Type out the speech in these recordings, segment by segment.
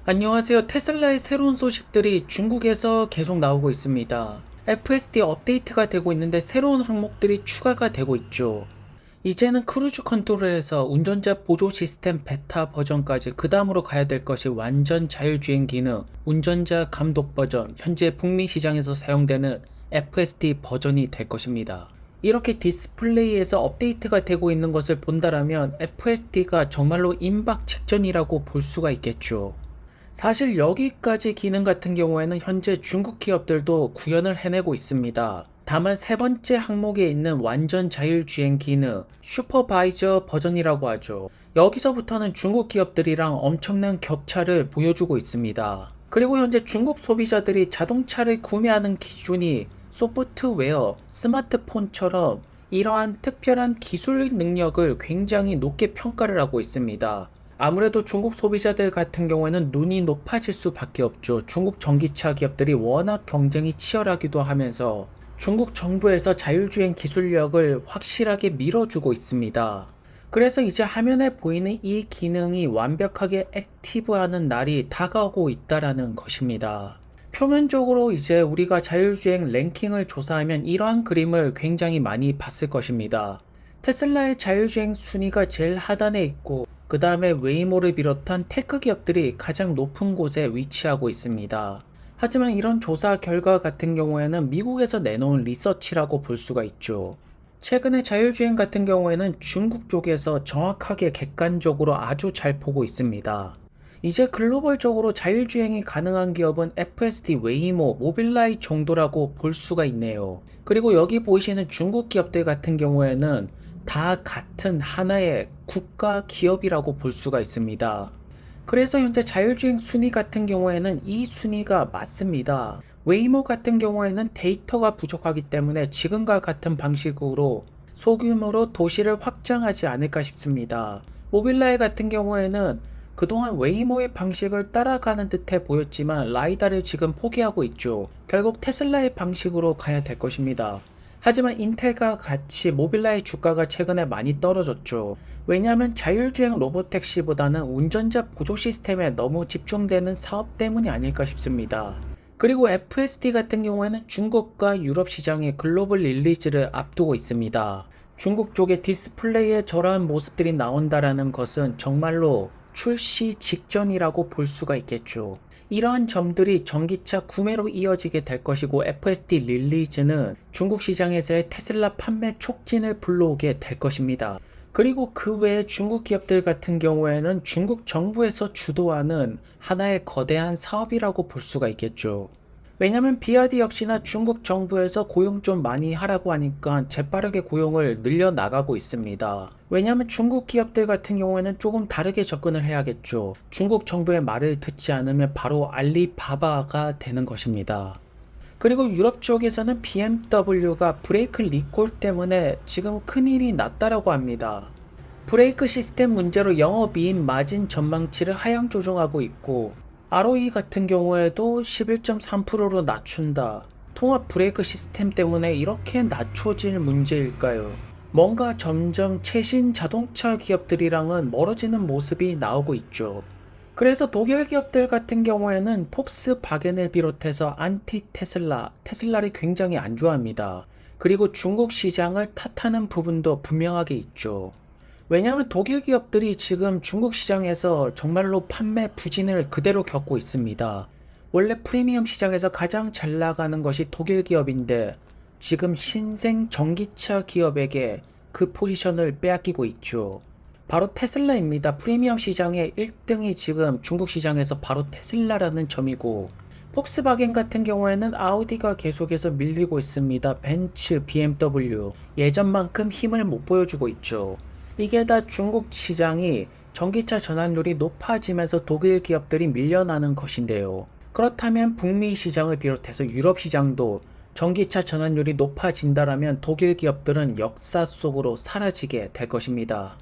안녕하세요. 테슬라의 새로운 소식들이 중국에서 계속 나오고 있습니다. FSD 업데이트가 되고 있는데 새로운 항목들이 추가가 되고 있죠. 이제는 크루즈 컨트롤에서 운전자 보조 시스템 베타 버전까지 그 다음으로 가야 될 것이 완전 자율주행 기능, 운전자 감독 버전, 현재 북미 시장에서 사용되는 FSD 버전이 될 것입니다. 이렇게 디스플레이에서 업데이트가 되고 있는 것을 본다라면 FSD가 정말로 임박 직전이라고 볼 수가 있겠죠. 사실 여기까지 기능 같은 경우에는 현재 중국 기업들도 구현을 해내고 있습니다. 다만 세 번째 항목에 있는 완전 자율주행 기능, 슈퍼바이저 버전이라고 하죠. 여기서부터는 중국 기업들이랑 엄청난 격차를 보여주고 있습니다. 그리고 현재 중국 소비자들이 자동차를 구매하는 기준이 소프트웨어, 스마트폰처럼 이러한 특별한 기술 능력을 굉장히 높게 평가를 하고 있습니다. 아무래도 중국 소비자들 같은 경우에는 눈이 높아질 수밖에 없죠. 중국 전기차 기업들이 워낙 경쟁이 치열하기도 하면서 중국 정부에서 자율주행 기술력을 확실하게 밀어주고 있습니다. 그래서 이제 화면에 보이는 이 기능이 완벽하게 액티브하는 날이 다가오고 있다라는 것입니다. 표면적으로 이제 우리가 자율주행 랭킹을 조사하면 이러한 그림을 굉장히 많이 봤을 것입니다. 테슬라의 자율주행 순위가 제일 하단에 있고 그 다음에 웨이모를 비롯한 테크 기업들이 가장 높은 곳에 위치하고 있습니다. 하지만 이런 조사 결과 같은 경우에는 미국에서 내놓은 리서치라고 볼 수가 있죠. 최근에 자율주행 같은 경우에는 중국 쪽에서 정확하게 객관적으로 아주 잘 보고 있습니다. 이제 글로벌적으로 자율주행이 가능한 기업은 FSD, 웨이모, 모빌라이 정도라고 볼 수가 있네요. 그리고 여기 보이시는 중국 기업들 같은 경우에는 다 같은 하나의 국가 기업이라고 볼 수가 있습니다. 그래서 현재 자율주행 순위 같은 경우에는 이 순위가 맞습니다. 웨이모 같은 경우에는 데이터가 부족하기 때문에 지금과 같은 방식으로 소규모로 도시를 확장하지 않을까 싶습니다. 모빌라이 같은 경우에는 그동안 웨이모의 방식을 따라가는 듯해 보였지만 라이다를 지금 포기하고 있죠. 결국 테슬라의 방식으로 가야 될 것입니다. 하지만 인텔과 같이 모빌라이 주가가 최근에 많이 떨어졌죠. 왜냐하면 자율주행 로보택시보다는 운전자 보조 시스템에 너무 집중되는 사업 때문이 아닐까 싶습니다. 그리고 FSD 같은 경우에는 중국과 유럽 시장의 글로벌 릴리즈를 앞두고 있습니다. 중국 쪽의 디스플레이에 저러한 모습들이 나온다라는 것은 정말로 출시 직전이라고 볼 수가 있겠죠. 이러한 점들이 전기차 구매로 이어지게 될 것이고 FSD 릴리즈는 중국 시장에서의 테슬라 판매 촉진을 불러오게 될 것입니다. 그리고 그 외에 중국 기업들 같은 경우에는 중국 정부에서 주도하는 하나의 거대한 사업이라고 볼 수가 있겠죠. 왜냐면 비아디 역시나 중국 정부에서 고용 좀 많이 하라고 하니까 재빠르게 고용을 늘려나가고 있습니다. 왜냐면 중국 기업들 같은 경우에는 조금 다르게 접근을 해야겠죠. 중국 정부의 말을 듣지 않으면 바로 알리바바가 되는 것입니다. 그리고 유럽 쪽에서는 BMW가 브레이크 리콜 때문에 지금 큰일이 났다라고 합니다. 브레이크 시스템 문제로 영업이익 마진 전망치를 하향 조정하고 있고 ROE 같은 경우에도 11.3%로 낮춘다. 통합 브레이크 시스템 때문에 이렇게 낮춰질 문제일까요? 뭔가 점점 최신 자동차 기업들이랑은 멀어지는 모습이 나오고 있죠. 그래서 독일 기업들 같은 경우에는 폭스바겐을 비롯해서 안티 테슬라를 굉장히 안 좋아합니다. 그리고 중국 시장을 탓하는 부분도 분명하게 있죠. 왜냐하면 독일 기업들이 지금 중국 시장에서 정말로 판매 부진을 그대로 겪고 있습니다. 원래 프리미엄 시장에서 가장 잘 나가는 것이 독일 기업인데 지금 신생 전기차 기업에게 그 포지션을 빼앗기고 있죠. 바로 테슬라입니다. 프리미엄 시장의 1등이 지금 중국 시장에서 바로 테슬라라는 점이고 폭스바겐 같은 경우에는 아우디가 계속해서 밀리고 있습니다. 벤츠, BMW 예전만큼 힘을 못 보여주고 있죠. 이게 다 중국 시장이 전기차 전환율이 높아지면서 독일 기업들이 밀려나는 것인데요. 그렇다면 북미 시장을 비롯해서 유럽 시장도 전기차 전환율이 높아진다라면 독일 기업들은 역사 속으로 사라지게 될 것입니다.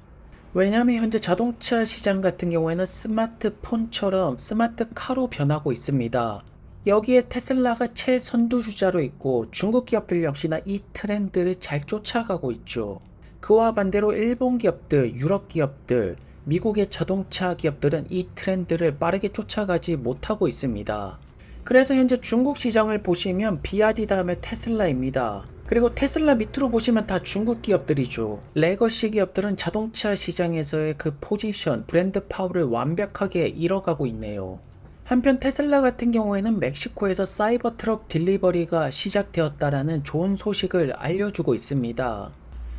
왜냐하면 현재 자동차 시장 같은 경우에는 스마트폰처럼 스마트카로 변하고 있습니다. 여기에 테슬라가 최선두주자로 있고 중국 기업들 역시나 이 트렌드를 잘 쫓아가고 있죠. 그와 반대로 일본 기업들, 유럽 기업들, 미국의 자동차 기업들은 이 트렌드를 빠르게 쫓아가지 못하고 있습니다. 그래서 현재 중국 시장을 보시면 비아디 다음에 테슬라입니다. 그리고 테슬라 밑으로 보시면 다 중국 기업들이죠. 레거시 기업들은 자동차 시장에서의 그 포지션, 브랜드 파워를 완벽하게 잃어가고 있네요. 한편 테슬라 같은 경우에는 멕시코에서 사이버 트럭 딜리버리가 시작되었다라는 좋은 소식을 알려주고 있습니다.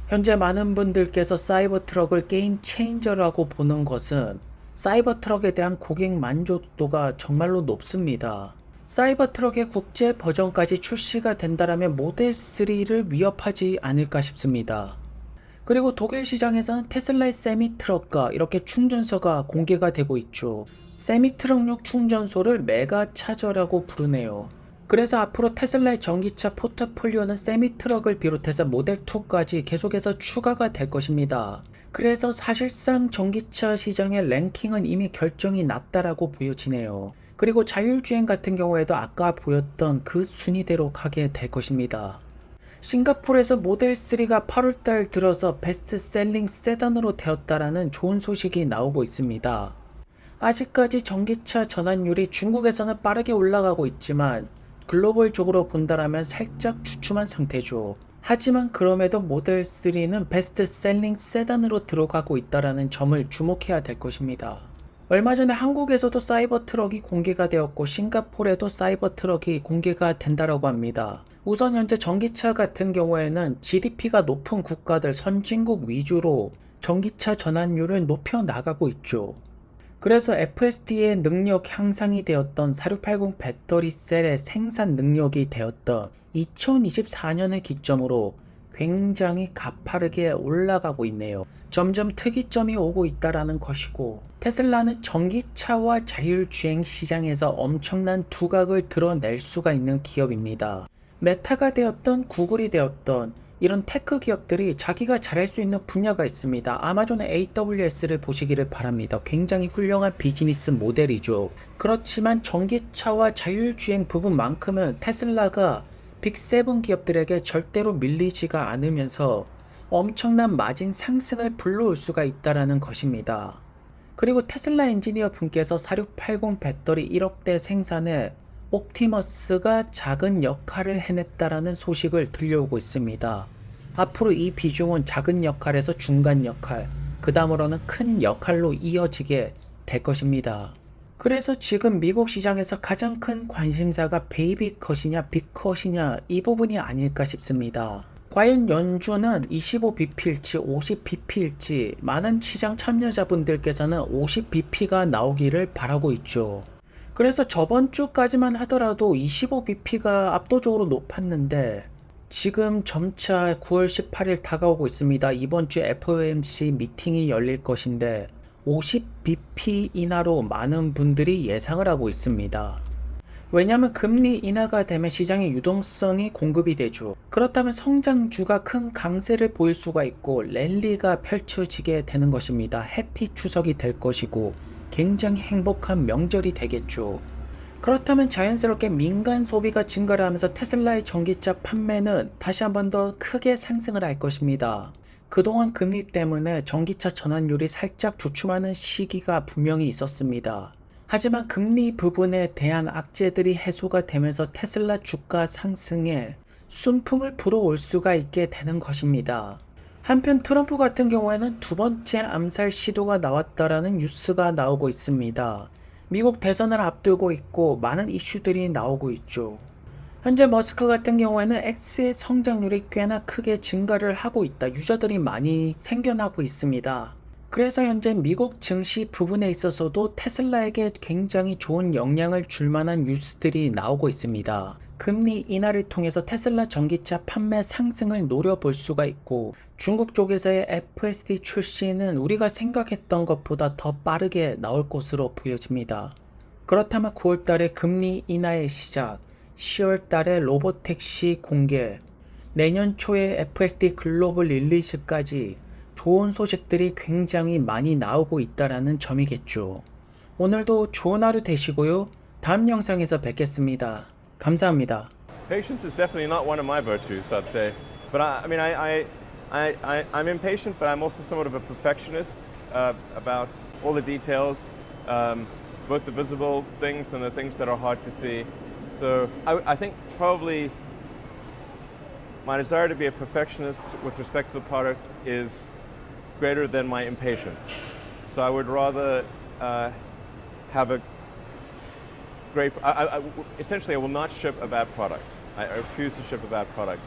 현재 많은 분들께서 사이버 트럭을 게임 체인저라고 보는 것은 사이버 트럭에 대한 고객 만족도가 정말로 높습니다. 사이버 트럭의 국제 버전까지 출시가 된다라면 모델 3를 위협하지 않을까 싶습니다. 그리고 독일 시장에서는 테슬라의 세미 트럭과 이렇게 충전소가 공개가 되고 있죠. 세미 트럭용 충전소를 메가 차저라고 부르네요. 그래서 앞으로 테슬라의 전기차 포트폴리오는 세미 트럭을 비롯해서 모델 2까지 계속해서 추가가 될 것입니다. 그래서 사실상 전기차 시장의 랭킹은 이미 결정이 났다라고 보여지네요. 그리고 자율주행 같은 경우에도 아까 보였던 그 순위대로 가게 될 것입니다. 싱가포르에서 모델 3가 8월달 들어서 베스트셀링 세단으로 되었다라는 좋은 소식이 나오고 있습니다. 아직까지 전기차 전환율이 중국에서는 빠르게 올라가고 있지만 글로벌적으로 본다라면 살짝 주춤한 상태죠. 하지만 그럼에도 모델 3는 베스트셀링 세단으로 들어가고 있다라는 점을 주목해야 될 것입니다. 얼마 전에 한국에서도 사이버 트럭이 공개가 되었고 싱가포르에도 사이버 트럭이 공개가 된다라고 합니다. 우선 현재 전기차 같은 경우에는 GDP가 높은 국가들 선진국 위주로 전기차 전환율을 높여 나가고 있죠. 그래서 FSD의 능력 향상이 되었던 4680 배터리 셀의 생산 능력이 되었던 2024년을 기점으로 굉장히 가파르게 올라가고 있네요. 점점 특이점이 오고 있다라는 것이고 테슬라는 전기차와 자율주행 시장에서 엄청난 두각을 드러낼 수가 있는 기업입니다. 메타가 되었던 구글이 되었던 이런 테크 기업들이 자기가 잘할 수 있는 분야가 있습니다. 아마존의 AWS를 보시기를 바랍니다. 굉장히 훌륭한 비즈니스 모델이죠. 그렇지만 전기차와 자율주행 부분만큼은 테슬라가 빅7 기업들에게 절대로 밀리지가 않으면서 엄청난 마진 상승을 불러올 수가 있다는 것입니다. 그리고 테슬라 엔지니어 분께서 4680 배터리 1억대 생산에 옵티머스가 작은 역할을 해냈다라는 소식을 들려오고 있습니다. 앞으로 이 비중은 작은 역할에서 중간 역할, 그 다음으로는 큰 역할로 이어지게 될 것입니다. 그래서 지금 미국 시장에서 가장 큰 관심사가 베이비 컷이냐 빅 컷이냐 이 부분이 아닐까 싶습니다. 과연 연준은 25bp일지 50bp일지 많은 시장 참여자분들께서는 50bp가 나오기를 바라고 있죠. 그래서 저번 주까지만 하더라도 25bp가 압도적으로 높았는데 지금 점차 9월 18일 다가오고 있습니다. 이번 주 FOMC 미팅이 열릴 것인데 50bp 인하로 많은 분들이 예상을 하고 있습니다. 왜냐하면 금리 인하가 되면 시장의 유동성이 공급이 되죠. 그렇다면 성장주가 큰 강세를 보일 수가 있고 랠리가 펼쳐지게 되는 것입니다. 해피 추석이 될 것이고 굉장히 행복한 명절이 되겠죠. 그렇다면 자연스럽게 민간 소비가 증가를 하면서 테슬라의 전기차 판매는 다시 한번 더 크게 상승을 할 것입니다. 그동안 금리 때문에 전기차 전환율이 살짝 주춤하는 시기가 분명히 있었습니다. 하지만 금리 부분에 대한 악재들이 해소가 되면서 테슬라 주가 상승에 순풍을 불어올 수가 있게 되는 것입니다. 한편 트럼프 같은 경우에는 두 번째 암살 시도가 나왔다라는 뉴스가 나오고 있습니다. 미국 대선을 앞두고 있고 많은 이슈들이 나오고 있죠. 현재 머스크 같은 경우에는 X의 성장률이 꽤나 크게 증가를 하고 있다. 유저들이 많이 생겨나고 있습니다. 그래서 현재 미국 증시 부분에 있어서도 테슬라에게 굉장히 좋은 영향을 줄 만한 뉴스들이 나오고 있습니다. 금리 인하를 통해서 테슬라 전기차 판매 상승을 노려볼 수가 있고 중국 쪽에서의 FSD 출시는 우리가 생각했던 것보다 더 빠르게 나올 것으로 보여집니다. 그렇다면 9월달에 금리 인하의 시작, 10월달에 로보택시 공개, 내년 초에 FSD 글로벌 릴리즈까지 좋은 소식들이 굉장히 많이 나오고 있다라는 점이겠죠. 오늘도 좋은 하루 되시고요. 다음 영상에서 뵙겠습니다. 감사합니다. Patience is definitely not one of my virtues, I'd say. But I'm impatient, but I'm also somewhat of a perfectionist. about all the details, both the visible things and the things that are hard to see. So I think probably my desire to be a perfectionist with respect to the product is greater than my impatience. So I would rather have a great, essentially I will not ship a bad product. I refuse to ship a bad product.